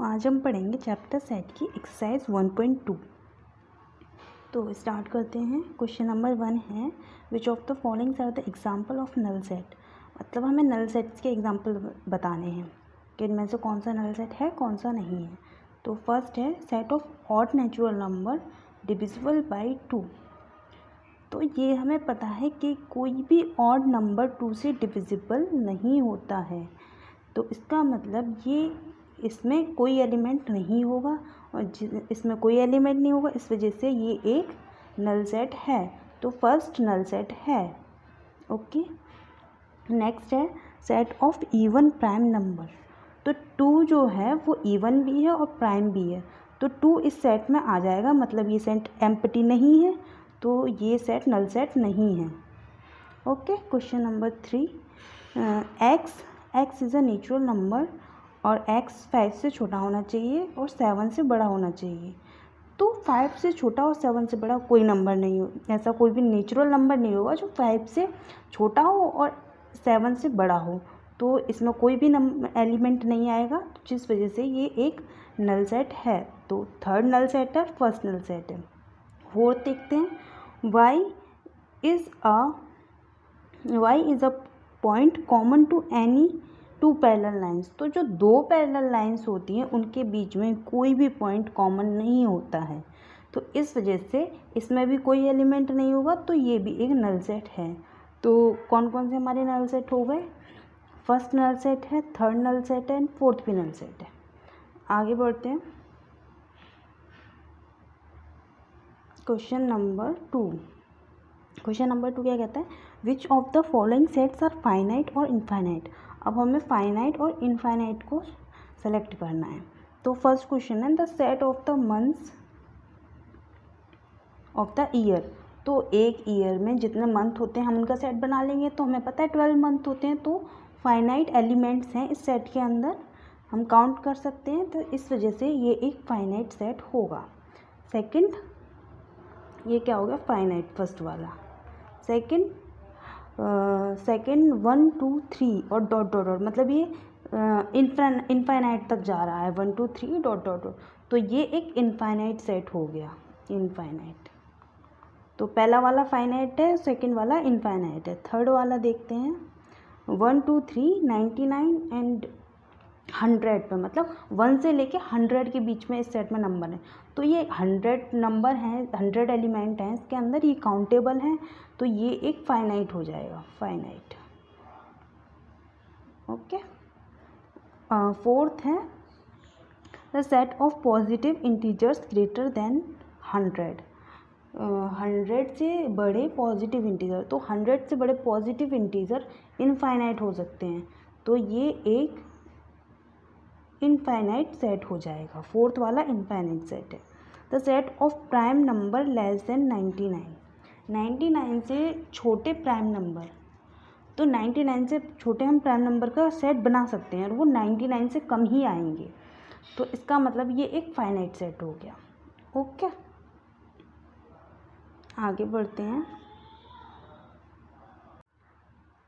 आज हम पढ़ेंगे चैप्टर सेट की एक्सरसाइज 1.2। तो स्टार्ट करते हैं। क्वेश्चन नंबर 1 है which of the followings are the example of null set. मतलब हमें नल सेट्स के एग्जाम्पल बताने हैं कि इनमें से कौन सा नल सेट है कौन सा नहीं है। तो फर्स्ट है set of odd natural number divisible by 2। तो ये हमें पता है कि कोई भी ऑड नंबर 2 से डिविजिबल नहीं होता है। तो इसका मतलब ये इसमें कोई एलिमेंट नहीं होगा और इसमें कोई एलिमेंट नहीं होगा, इस वजह से ये एक नल सेट है। तो फर्स्ट नल सेट है। ओके, नेक्स्ट है set of even prime number. तो 2 जो है वो इवन भी है और प्राइम भी है, तो 2 इस सेट में आ जाएगा, मतलब ये सेट एम्प्टी नहीं है, तो ये सेट नल सेट नहीं है। Okay, question number 3, x is a natural number और x 5 से छोटा होना चाहिए और 7 से बड़ा होना चाहिए। तो 5 से छोटा और 7 से बड़ा कोई नंबर नहीं हो, ऐसा कोई भी नेचुरल नंबर नहीं होगा जो 5 से छोटा हो और 7 से बड़ा हो। तो इसमें कोई भी एलिमेंट नहीं आएगा, जिस वजह से ये एक नल सेट है। तो थर्ड नल सेट है, फर्स्ट नल सेट है। फोर्थ देखते हैं, y is a point common to any 2 parallel lines. तो जो 2 पैरेलल लाइंस होती हैं उनके बीच में कोई भी पॉइंट कॉमन नहीं होता है, तो इस वजह से इसमें भी कोई एलिमेंट नहीं होगा, तो ये भी एक नल सेट है। तो कौन कौन से हमारे नल सेट हो गए? फर्स्ट नल सेट है, थर्ड नल सेट है एंड फोर्थ भी नल सेट है। आगे बढ़ते हैं। क्वेश्चन नंबर 2 क्या कहता है? Which of the following sets are finite और इनफाइनाइट। अब हमें फाइनाइट और इनफाइनाइट को सेलेक्ट करना है। तो फर्स्ट क्वेश्चन है the set of the months of the year. तो एक ईयर में जितने मंथ होते हैं हम उनका सेट बना लेंगे। तो हमें पता है 12 मंथ होते हैं, तो फाइनाइट एलिमेंट्स हैं इस सेट के अंदर, हम काउंट कर सकते हैं, तो इस वजह से ये एक फाइनाइट सेट होगा। सेकंड, ये क्या हो गया? फाइनाइट फर्स्ट वाला। सेकंड 1 2 3 और डॉट डॉट डॉट, मतलब ये इनफाइनाइट तक जा रहा है, 1 2 3 डॉट डॉट डॉट, तो ये एक इनफाइनाइट सेट हो गया। इनफाइनाइट, तो पहला वाला फाइनाइट है, सेकंड वाला इनफाइनाइट है। थर्ड वाला देखते हैं, 1 2 3 99 एंड 100 पे, मतलब 1 से लेके 100 के बीच में इस सेट में नंबर है। तो ये 100 नंबर हैं, 100 एलिमेंट हैं इसके अंदर, ये काउंटेबल हैं, तो ये एक फाइनाइट हो जाएगा, फाइनाइट। ओके, फोर्थ है the set of positive integers greater than 100। 100 से बड़े पॉजिटिव इंटीजर, तो 100 से बड़े पॉजिटिव इंटीजर इनफाइनाइट हो सकते हैं, तो ये एक इनफाइनाइट सेट हो जाएगा। फोर्थ वाला इनफाइनाइट सेट है। The set of prime number less than 99 से छोटे प्राइम नंबर, तो 99 से छोटे हम प्राइम नंबर का सेट बना सकते हैं और वो 99 से कम ही आएंगे, तो इसका मतलब ये एक फाइनाइट सेट हो गया। ओके, आगे बढ़ते हैं।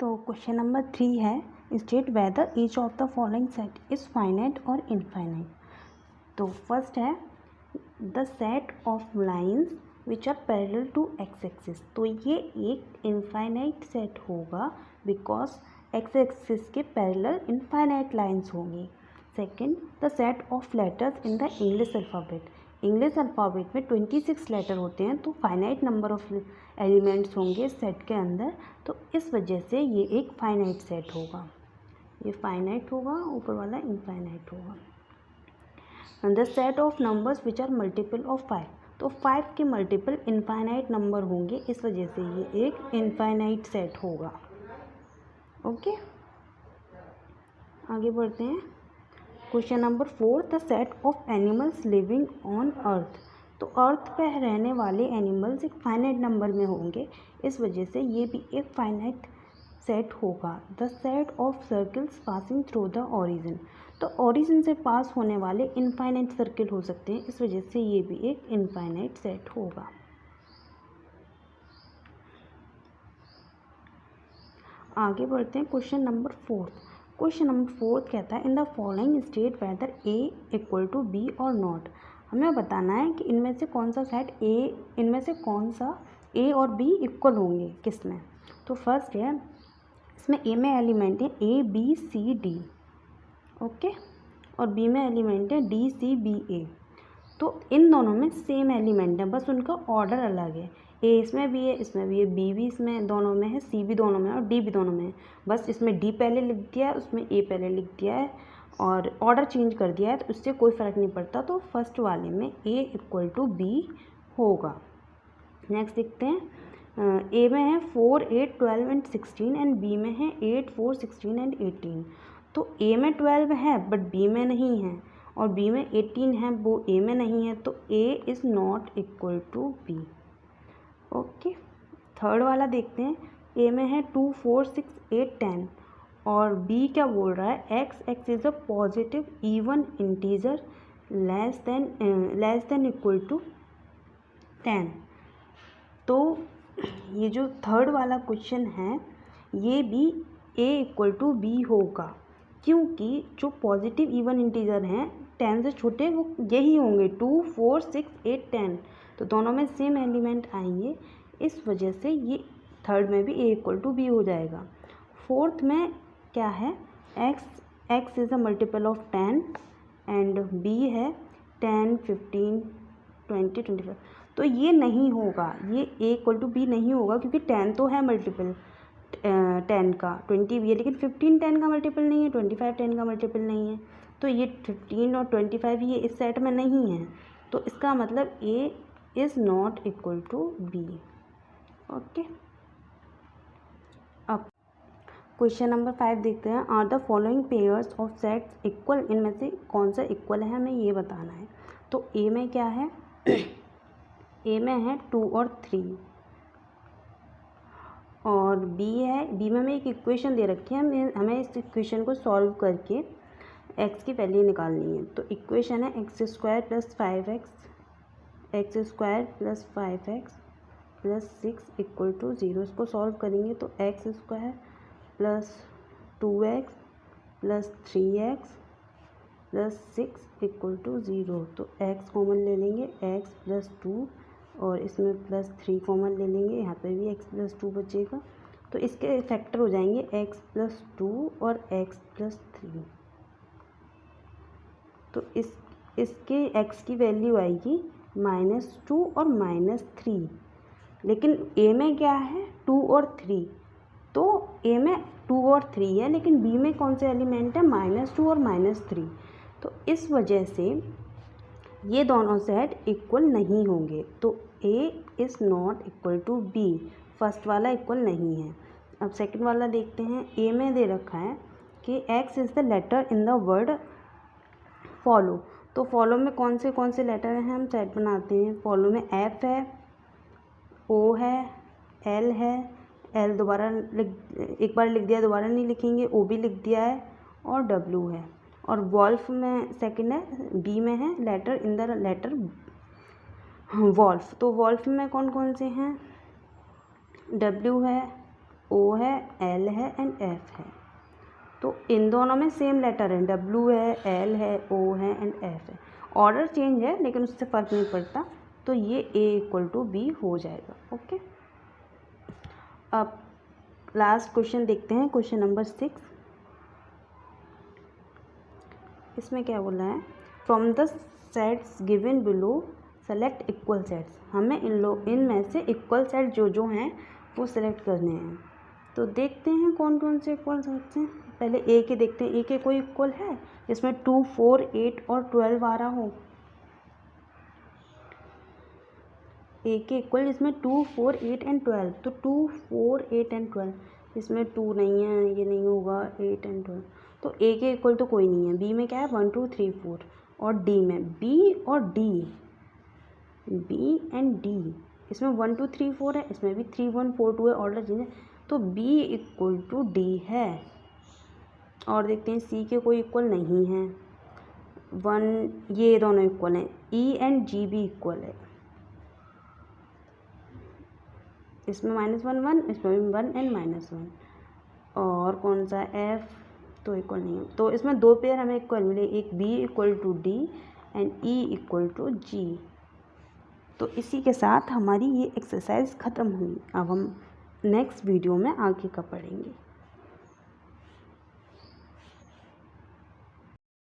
तो क्वेश्चन नंबर 3 है state whether each of the following set is finite और इनफाइनाइट। तो फर्स्ट है the set of lines which are parallel to x axis. तो ये एक इनफाइनाइट सेट होगा बिकॉज एक्स एक्सिस के पैरेलल इनफाइनाइट लाइंस होंगी। Second, the set of letters in the English alphabet. English alphabet में 26 letter होते हैं, तो फाइनाइट नंबर ऑफ एलिमेंट्स होंगे इस सेट के अंदर, तो इस वजह से ये एक फाइनाइट सेट होगा। ये फाइनाइट होगा, ऊपर वाला इनफाइनाइट होगा। The set of numbers which are multiple of 5। तो 5 के मल्टीपल इनफाइनाइट नंबर होंगे, इस वजह से ये एक इनफाइनाइट सेट होगा। ओके, आगे बढ़ते हैं। Question number 4 the set of animals living on earth. तो अर्थ पे रहने वाले एनिमल्स एक फाइनाइट नंबर में होंगे, इस वजह से ये भी एक फाइनाइट सेट होगा। The set of circles passing through the origin. तो ओरिजिन से पास होने वाले इनफाइनाइट सर्किल हो सकते हैं, इस वजह से ये भी एक इनफाइनाइट सेट होगा। आगे बढ़ते हैं। क्वेश्चन नंबर 4 क्वेश्चन नंबर 4 कहता है in the following state whether A equal to B और नॉट। हमें बताना है कि इनमें से कौन सा सेट ए, इनमें से कौन सा ए और बी इक्वल होंगे किस में। तो फर्स्ट है, इसमें ए में एलिमेंट है A B C D, okay, और बी में एलिमेंट है डी सी बी ए। तो इन दोनों में सेम एलिमेंट है, बस उनका ऑर्डर अलग है। ए इसमें भी है, इसमें भी है, बी भी इसमें दोनों में है, सी भी दोनों में है और डी भी दोनों में है। बस इसमें डी पहले लिख दिया है, उसमें ए पहले लिख दिया है और ऑर्डर चेंज कर दिया है, तो उससे कोई फ़र्क नहीं पड़ता। तो फर्स्ट वाले में ए इक्वल टू बी होगा। नेक्स्ट देखते हैं, ए में है 4, 8, 12 एंड 16 एंड बी में है 8, 4, 16 एंड 18। तो ए में 12 है बट बी में नहीं है, और बी में 18 है वो ए में नहीं है, तो A is not equal to B. Okay, third वाला देखते हैं, ए में है 2, 4, 6, 8, 10 और बी क्या बोल रहा है, x is a positive even integer less than equal to 10। तो ये जो थर्ड वाला क्वेश्चन है ये भी ए इक्वल टू बी होगा, क्योंकि जो पॉजिटिव इवन इंटीजर हैं 10 से छोटे वो यही होंगे, 2, 4, 6, 8, 10। तो दोनों में सेम एलिमेंट आएंगे, इस वजह से ये थर्ड में भी ए इक्वल टू बी हो जाएगा। फोर्थ में क्या है, x is a multiple of 10 and B है 10, 15, 20, 25। तो ये नहीं होगा, ये ए इक्वल टू बी नहीं होगा, क्योंकि 10 तो है मल्टीपल 10 का, 20 भी है, लेकिन 15 10 का मल्टीपल नहीं है, 25 10 का मल्टीपल नहीं है। तो ये 15 और 25 ये इस सेट में नहीं है, तो इसका मतलब A is not equal to B. Okay, अब क्वेश्चन नंबर 5 देखते हैं, are the following pairs of sets equal. इनमें से कौन सा इक्वल है हमें ये बताना है। तो ए में क्या है ए में है 2 और 3 और बी में हमें एक इक्वेशन दे रखी है, हमें इस इक्वेशन को सॉल्व करके एक्स की वैल्यू निकालनी है। तो इक्वेशन है x square plus 5x plus 6 equal to 0। इसको सॉल्व करेंगे तो x square plus 2x plus 3x plus 6 equal to 0। तो x कॉमन ले लेंगे, x प्लस 2 और इसमें प्लस 3 कॉमन ले लेंगे, यहाँ पे भी x प्लस 2 बचेगा। तो इसके फैक्टर हो जाएंगे x प्लस 2 और x प्लस 3। तो इसके x की वैल्यू आएगी -2 और -3। लेकिन a में क्या है 2 और 3, तो a में 2 और 3 है, लेकिन b में कौन से एलिमेंट है -2 और -3। तो इस वजह से ये दोनों सेट इक्वल नहीं होंगे, तो a is not equal to b, first वाला इक्वल नहीं है। अब सेकंड वाला देखते हैं, a में दे रखा है कि x is the letter in the word follow. तो फॉलो में कौन से लेटर हैं, हम सेट बनाते हैं। फॉलो में f है, o है, l है, l दोबारा एक बार लिख दिया दोबारा नहीं लिखेंगे, o भी लिख दिया है और w है। और वॉल्फ में सेकंड है, b में है letter in the letter wolf. तो वॉल्फ में कौन से हैं, w है, o है, l है एंड f है। तो इन दोनों में सेम लेटर है, w है, l है, o है एंड f है। ऑर्डर चेंज है लेकिन उससे फ़र्क नहीं पड़ता, तो ये a इक्वल टू बी हो जाएगा। ओके, अब लास्ट क्वेश्चन देखते हैं, क्वेश्चन नंबर 6। इसमें क्या बोला है, from the sets given below select equal sets. हमें इनमें से इक्वल सेट जो हैं वो सेलेक्ट करने हैं। तो देखते हैं कौन से इक्वल सेट्स हैं। पहले ए के देखते हैं, ए के कोई इक्वल है जिसमें 2, 4, 8 और 12 आ रहा हो। ए के इक्वल जिसमें 2, 4, 8 एंड 12। तो 2, 4, 8 एंड 12, इसमें 2 नहीं है, ये नहीं होगा, 8 एंड 12। तो ए के इक्वल तो कोई नहीं है। बी में क्या है 1, 2, 3, 4 और डी में बी और डी, बी एंड डी, इसमें 1, 2, 3, 4 है, इसमें भी 3, 1, 4, 2 है, ऑर्डर चेंज है। तो बी इक्वल टू डी है। और देखते हैं सी के कोई इक्वल नहीं है, 1, ये दोनों इक्वल हैं, ई एंड जी भी इक्वल है, इसमें -1, 1, इसमें भी 1 एंड -1। और कौन सा तो इक्वल नहीं है। तो इसमें दो पेयर हमें इक्वल मिले, एक B equal to D and E equal to G। तो इसी के साथ हमारी ये एक्सरसाइज ख़त्म हुई। अब हम नेक्स्ट वीडियो में आगे का पढ़ेंगे।